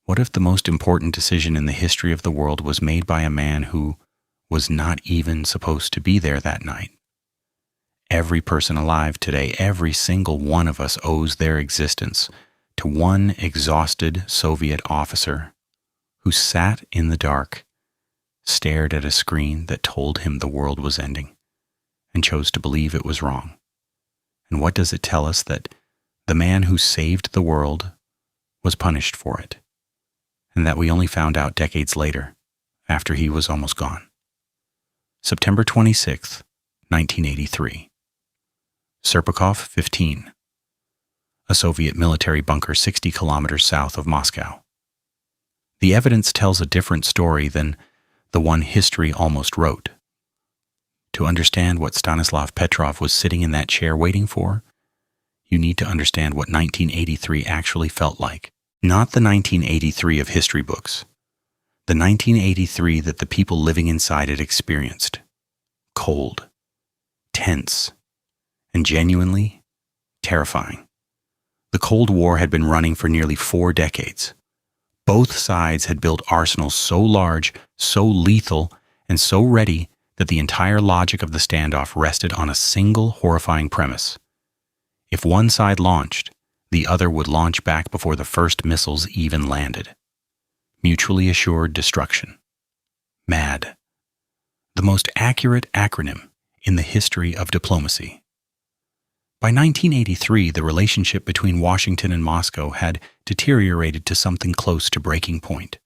What if the most important decision in the history of the world was made by a man who was not even supposed to be there that night? Every person alive today, every single one of us owes their existence to one exhausted Soviet officer who sat in the dark, stared at a screen that told him the world was ending, and chose to believe it was wrong. And what does it tell us? That the man who saved the world was punished for it, and that we only found out decades later, after he was almost gone. September 26th, 1983. Serpukhov 15, a Soviet military bunker 60 kilometers south of Moscow. The evidence tells a different story than the one history almost wrote. To understand what Stanislav Petrov was sitting in that chair waiting for, you need to understand what 1983 actually felt like. Not the 1983 of history books, the 1983 that the people living inside it experienced. Cold, tense, and genuinely terrifying. The Cold War had been running for nearly 4 decades. Both sides had built arsenals so large, so lethal, and so ready that the entire logic of the standoff rested on a single horrifying premise. If one side launched, the other would launch back before the first missiles even landed. Mutually assured destruction. MAD. The most accurate acronym in the history of diplomacy. By 1983, the relationship between Washington and Moscow had deteriorated to something close to breaking point.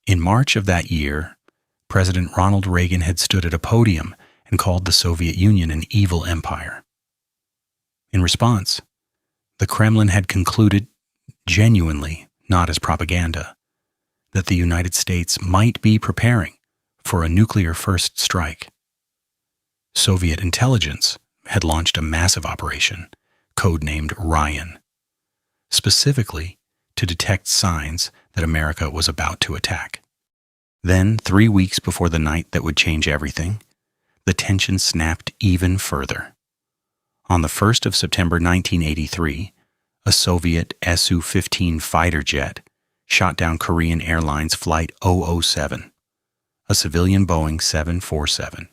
In March of that year, President Ronald Reagan had stood at a podium and called the Soviet Union an evil empire. In response, the Kremlin had concluded, genuinely, not as propaganda, that the United States might be preparing for a nuclear first strike. Soviet intelligence had launched a massive operation, codenamed Ryan, specifically to detect signs that America was about to attack. Then, 3 weeks before the night that would change everything, the tension snapped even further. On the 1st of September 1983, a Soviet Su-15 fighter jet shot down Korean Airlines Flight 007, a civilian Boeing 747.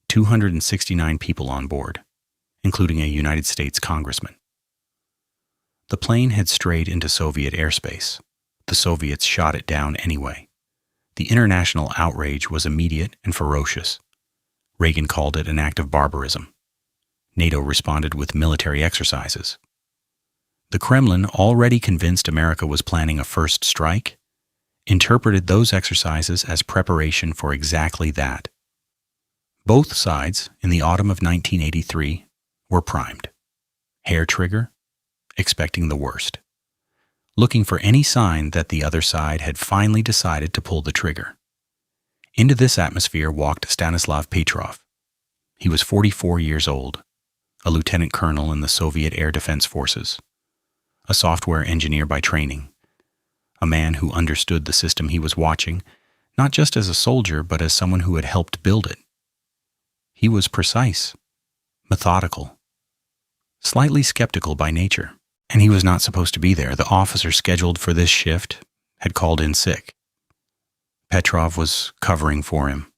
269 people on board, including a United States congressman. The plane had strayed into Soviet airspace. The Soviets shot it down anyway. The international outrage was immediate and ferocious. Reagan called it an act of barbarism. NATO responded with military exercises. The Kremlin, already convinced America was planning a first strike, interpreted those exercises as preparation for exactly that. Both sides, in the autumn of 1983, were primed. Hair trigger, expecting the worst. Looking for any sign that the other side had finally decided to pull the trigger. Into this atmosphere walked Stanislav Petrov. He was 44 years old, a lieutenant colonel in the Soviet Air Defense Forces, a software engineer by training, a man who understood the system he was watching, not just as a soldier, but as someone who had helped build it. He was precise, methodical, slightly skeptical by nature, and he was not supposed to be there. The officer scheduled for this shift had called in sick. Petrov was covering for him,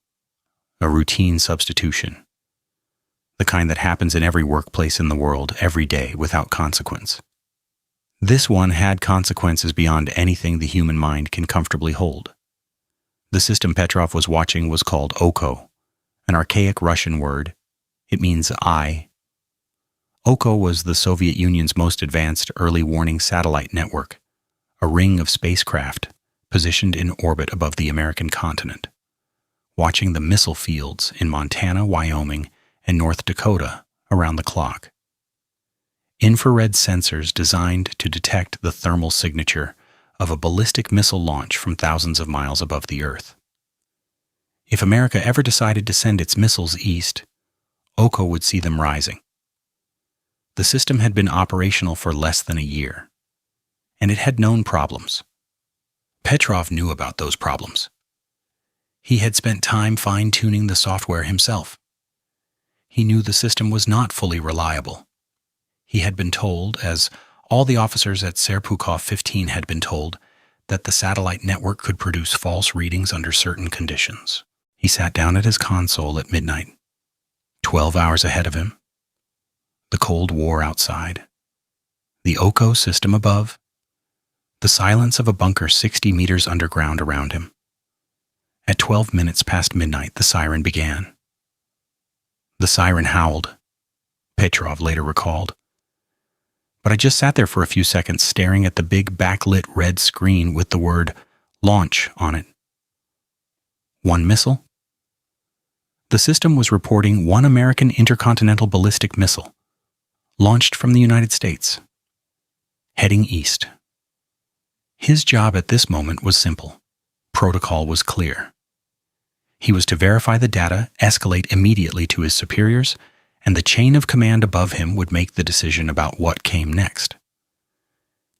a routine substitution, the kind that happens in every workplace in the world every day without consequence. This one had consequences beyond anything the human mind can comfortably hold. The system Petrov was watching was called Oko, an archaic Russian word. It means eye. Oko was the Soviet Union's most advanced early warning satellite network, a ring of spacecraft positioned in orbit above the American continent, watching the missile fields in Montana, Wyoming, and North Dakota around the clock. Infrared sensors designed to detect the thermal signature of a ballistic missile launch from thousands of miles above the Earth. If America ever decided to send its missiles east, Oko would see them rising. The system had been operational for less than a year, and it had known problems. Petrov knew about those problems. He had spent time fine-tuning the software himself. He knew the system was not fully reliable. He had been told, as all the officers at Serpukhov 15 had been told, that the satellite network could produce false readings under certain conditions. He sat down at his console at midnight. 12 hours ahead of him. The Cold War outside. The Oko system above. The silence of a bunker 60 meters underground around him. At 12 minutes past midnight, the siren began. The siren howled, Petrov later recalled. But I just sat there for a few seconds staring at the big backlit red screen with the word launch on it. One missile? The system was reporting one American intercontinental ballistic missile, launched from the United States, heading east. His job at this moment was simple. Protocol was clear. He was to verify the data, escalate immediately to his superiors, and the chain of command above him would make the decision about what came next.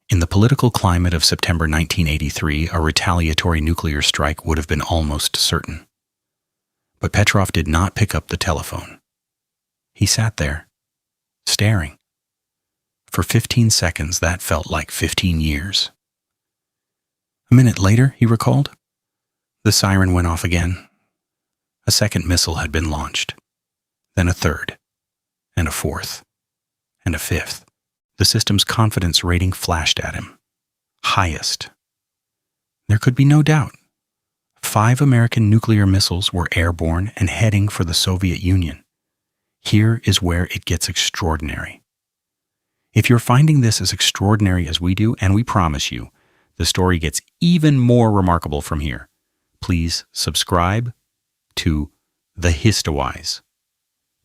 In the political climate of September 1983, a retaliatory nuclear strike would have been almost certain. But Petrov did not pick up the telephone. He sat there, staring. For 15 seconds, that felt like 15 years. A minute later, he recalled, the siren went off again. A second missile had been launched, then a third, and a fourth, and a fifth. The system's confidence rating flashed at him. Highest. There could be no doubt. 5 American nuclear missiles were airborne and heading for the Soviet Union. Here is where it gets extraordinary. If you're finding this as extraordinary as we do, and we promise you, the story gets even more remarkable from here, please subscribe to The Histowise.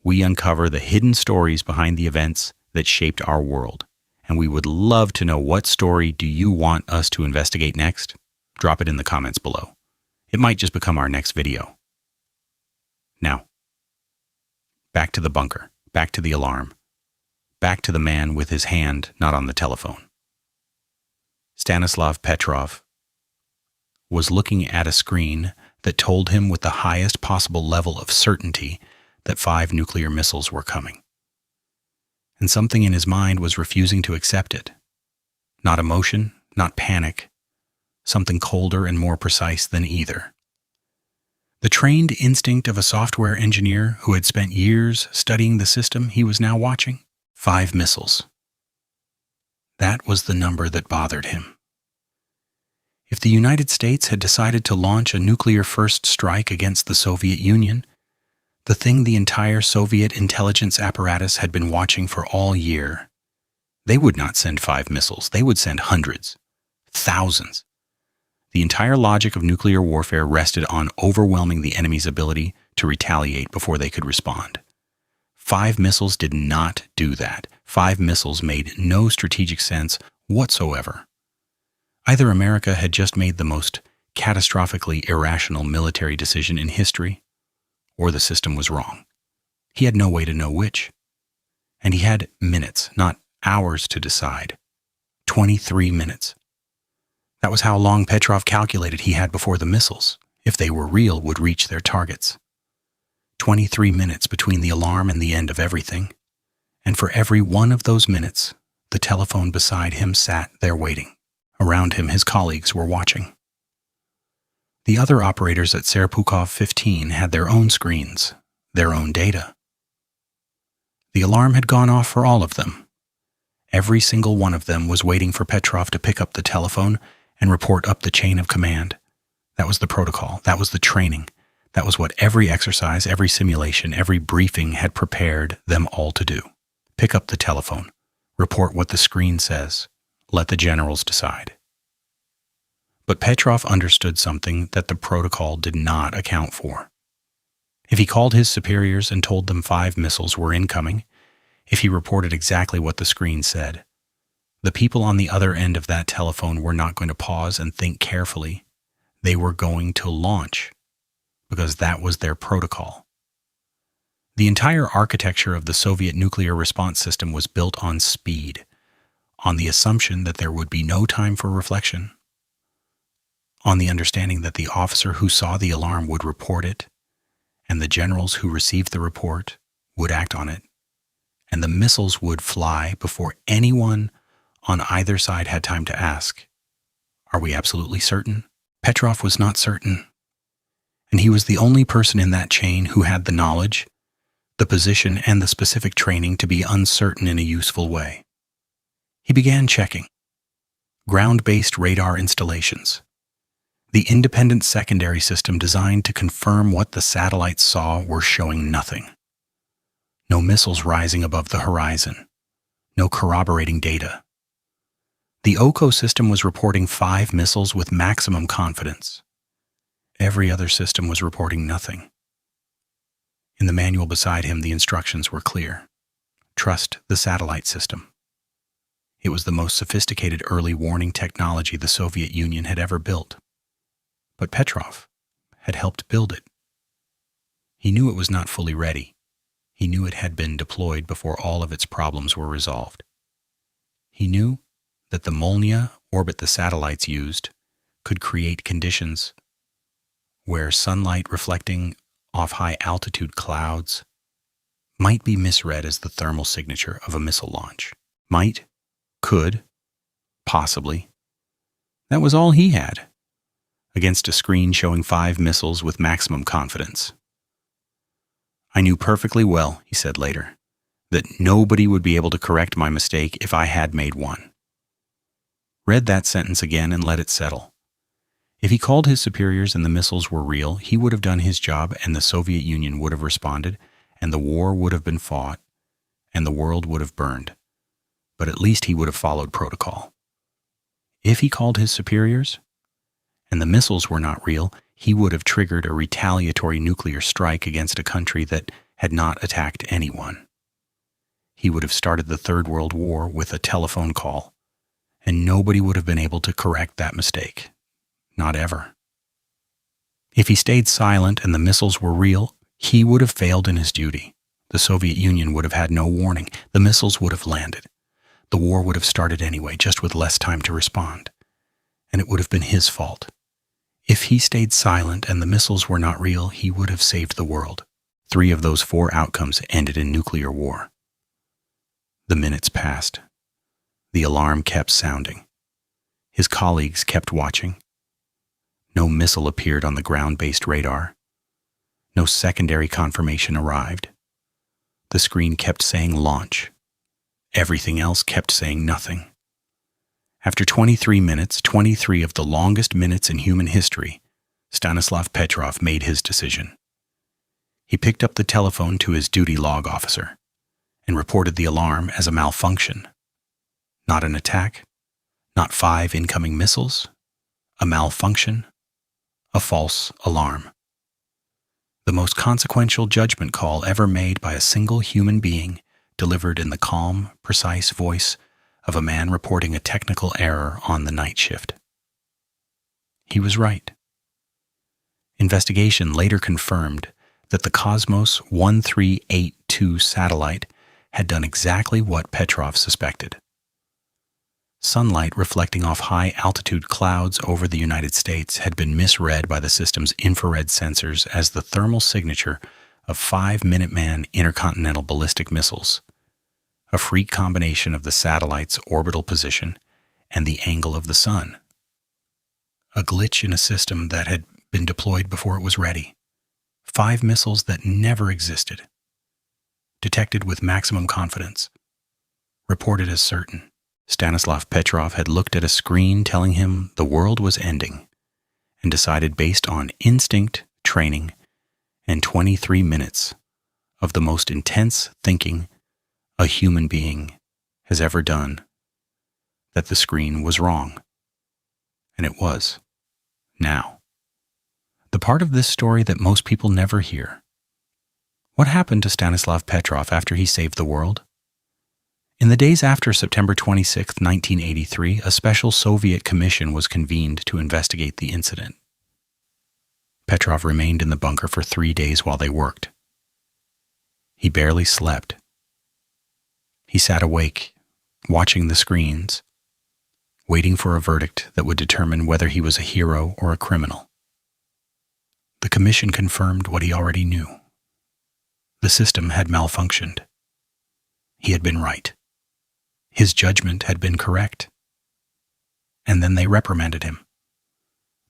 We uncover the hidden stories behind the events that shaped our world, and we would love to know what story do you want us to investigate next? Drop it in the comments below. It might just become our next video. Now, back to the bunker, back to the alarm, back to the man with his hand not on the telephone. Stanislav Petrov was looking at a screen that told him with the highest possible level of certainty that 5 nuclear missiles were coming. And something in his mind was refusing to accept it. Not emotion, not panic, something colder and more precise than either. The trained instinct of a software engineer who had spent years studying the system he was now watching. 5 missiles. That was the number that bothered him. If the United States had decided to launch a nuclear first strike against the Soviet Union, the thing the entire Soviet intelligence apparatus had been watching for all year, they would not send 5 missiles. They would send hundreds, thousands. The entire logic of nuclear warfare rested on overwhelming the enemy's ability to retaliate before they could respond. 5 missiles did not do that. 5 missiles made no strategic sense whatsoever. Either America had just made the most catastrophically irrational military decision in history, or the system was wrong. He had no way to know which. And he had minutes, not hours, to decide. 23 minutes. That was how long Petrov calculated he had before the missiles, if they were real, would reach their targets. 23 minutes between the alarm and the end of everything. And for every one of those minutes, the telephone beside him sat there waiting. Around him, his colleagues were watching. The other operators at Serpukhov 15 had their own screens, their own data. The alarm had gone off for all of them. Every single one of them was waiting for Petrov to pick up the telephone and report up the chain of command. That was the protocol. That was the training. That was what every exercise, every simulation, every briefing had prepared them all to do. Pick up the telephone. Report what the screen says. Let the generals decide. But Petrov understood something that the protocol did not account for. If he called his superiors and told them 5 missiles were incoming, if he reported exactly what the screen said, the people on the other end of that telephone were not going to pause and think carefully. They were going to launch, because that was their protocol. The entire architecture of the Soviet nuclear response system was built on speed, on the assumption that there would be no time for reflection, on the understanding that the officer who saw the alarm would report it, and the generals who received the report would act on it, and the missiles would fly before anyone on either side had time to ask, Are we absolutely certain? Petrov was not certain, and he was the only person in that chain who had the knowledge, the position, and the specific training to be uncertain in a useful way. He began checking. Ground-based radar installations. The independent secondary system designed to confirm what the satellites saw were showing nothing. No missiles rising above the horizon. No corroborating data. The Oko system was reporting 5 missiles with maximum confidence. Every other system was reporting nothing. In the manual beside him, the instructions were clear. Trust the satellite system. It was the most sophisticated early warning technology the Soviet Union had ever built. But Petrov had helped build it. He knew it was not fully ready. He knew it had been deployed before all of its problems were resolved. He knew that the Molniya orbit the satellites used could create conditions where sunlight reflecting off high-altitude clouds might be misread as the thermal signature of a missile launch. Might, could, possibly. That was all he had, against a screen showing 5 missiles with maximum confidence. I knew perfectly well, he said later, that nobody would be able to correct my mistake if I had made one. Read that sentence again and let it settle. If he called his superiors and the missiles were real, he would have done his job and the Soviet Union would have responded and the war would have been fought and the world would have burned. But at least he would have followed protocol. If he called his superiors and the missiles were not real, he would have triggered a retaliatory nuclear strike against a country that had not attacked anyone. He would have started the Third World War with a telephone call, and nobody would have been able to correct that mistake. Not ever. If he stayed silent and the missiles were real, he would have failed in his duty. The Soviet Union would have had no warning. The missiles would have landed. The war would have started anyway, just with less time to respond. And it would have been his fault. If he stayed silent and the missiles were not real, he would have saved the world. 3 of those 4 outcomes ended in nuclear war. The minutes passed. The alarm kept sounding. His colleagues kept watching. No missile appeared on the ground-based radar. No secondary confirmation arrived. The screen kept saying launch. Everything else kept saying nothing. After 23 minutes, 23 of the longest minutes in human history, Stanislav Petrov made his decision. He picked up the telephone to his duty log officer and reported the alarm as a malfunction. Not an attack, not 5 incoming missiles, a malfunction, a false alarm. The most consequential judgment call ever made by a single human being, delivered in the calm, precise voice of a man reporting a technical error on the night shift. He was right. Investigation later confirmed that the Cosmos 1382 satellite had done exactly what Petrov suspected. Sunlight reflecting off high-altitude clouds over the United States had been misread by the system's infrared sensors as the thermal signature of 5 Minuteman intercontinental ballistic missiles, a freak combination of the satellite's orbital position and the angle of the sun. A glitch in a system that had been deployed before it was ready. 5 missiles that never existed. Detected with maximum confidence. Reported as certain. Stanislav Petrov had looked at a screen telling him the world was ending and decided based on instinct, training, and 23 minutes of the most intense thinking a human being has ever done that the screen was wrong. And it was. Now, the part of this story that most people never hear. What happened to Stanislav Petrov after he saved the world? In the days after September 26, 1983, a special Soviet commission was convened to investigate the incident. Petrov remained in the bunker for 3 days while they worked. He barely slept. He sat awake, watching the screens, waiting for a verdict that would determine whether he was a hero or a criminal. The commission confirmed what he already knew. The system had malfunctioned. He had been right. His judgment had been correct. And then they reprimanded him.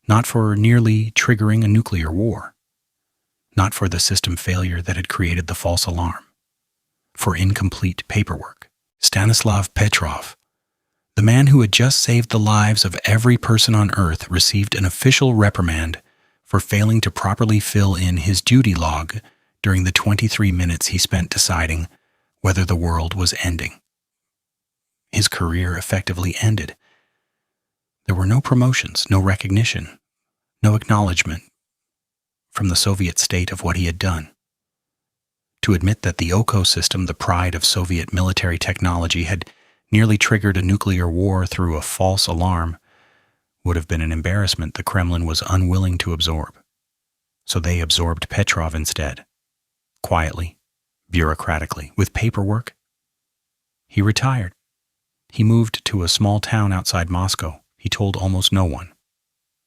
not for nearly triggering a nuclear war, not for the system failure that had created the false alarm, for incomplete paperwork. Stanislav Petrov, the man who had just saved the lives of every person on Earth, received an official reprimand for failing to properly fill in his duty log during the 23 minutes he spent deciding whether the world was ending. His career effectively ended. There were no promotions, no recognition, no acknowledgement from the Soviet state of what he had done. To admit that the Oko system, the pride of Soviet military technology, had nearly triggered a nuclear war through a false alarm would have been an embarrassment the Kremlin was unwilling to absorb. So they absorbed Petrov instead, quietly, bureaucratically, with paperwork. He retired. He moved to a small town outside Moscow. He told almost no one.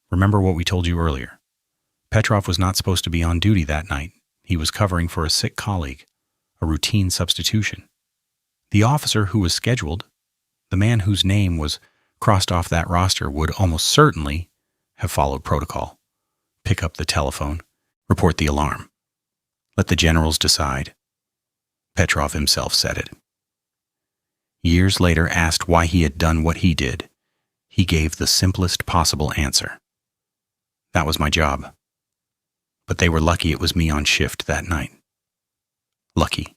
Remember what we told you earlier. Petrov was not supposed to be on duty that night. He was covering for a sick colleague, a routine substitution. The officer who was scheduled, the man whose name was crossed off that roster, would almost certainly have followed protocol. Pick up the telephone, report the alarm. Let the generals decide. Petrov himself said it. Years later, asked why he had done what he did, he gave the simplest possible answer. That was my job. But they were lucky it was me on shift that night. Lucky.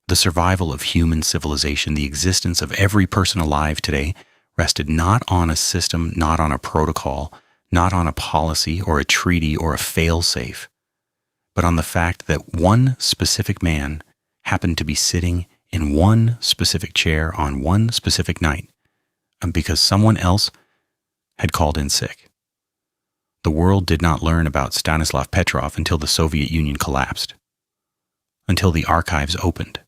The survival of human civilization, the existence of every person alive today, rested not on a system, not on a protocol, not on a policy or a treaty or a fail-safe, but on the fact that one specific man happened to be sitting in one specific chair on one specific night because someone else had called in sick. The world did not learn about Stanislav Petrov until the Soviet Union collapsed, until the archives opened,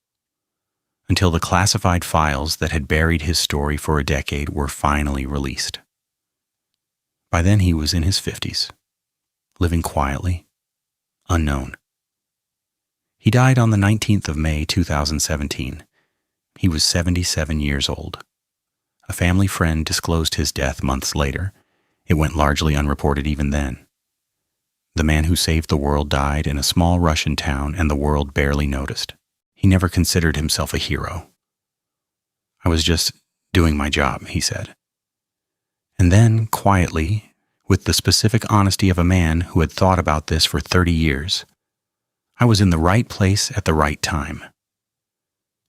until the classified files that had buried his story for a decade were finally released. By then he was in his 50s, living quietly, unknown. He died on the 19th of May, 2017. He was 77 years old. A family friend disclosed his death months later. It went largely unreported even then. The man who saved the world died in a small Russian town, and the world barely noticed. He never considered himself a hero. I was just doing my job, he said. And then, quietly, with the specific honesty of a man who had thought about this for 30 years, I was in the right place at the right time.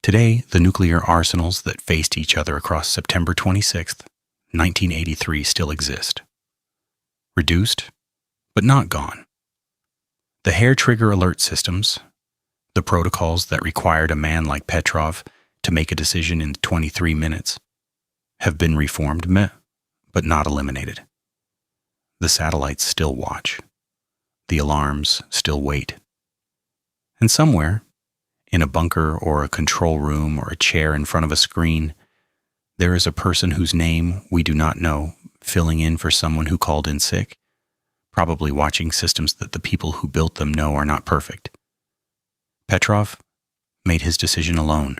Today, the nuclear arsenals that faced each other across September 26th, 1983 still exist. Reduced, but not gone. The hair trigger alert systems, the protocols that required a man like Petrov to make a decision in 23 minutes, have been reformed, but not eliminated. The satellites still watch. The alarms still wait. And somewhere, in a bunker or a control room or a chair in front of a screen, there is a person whose name we do not know, filling in for someone who called in sick, probably watching systems that the people who built them know are not perfect. Petrov made his decision alone,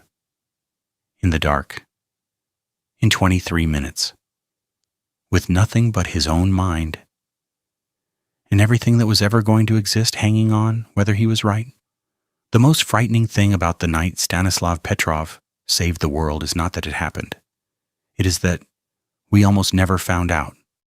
in the dark, in 23 minutes, with nothing but his own mind, and everything that was ever going to exist hanging on whether he was right. The most frightening thing about the night Stanislav Petrov saved the world is not that it happened. It is that we almost never found out.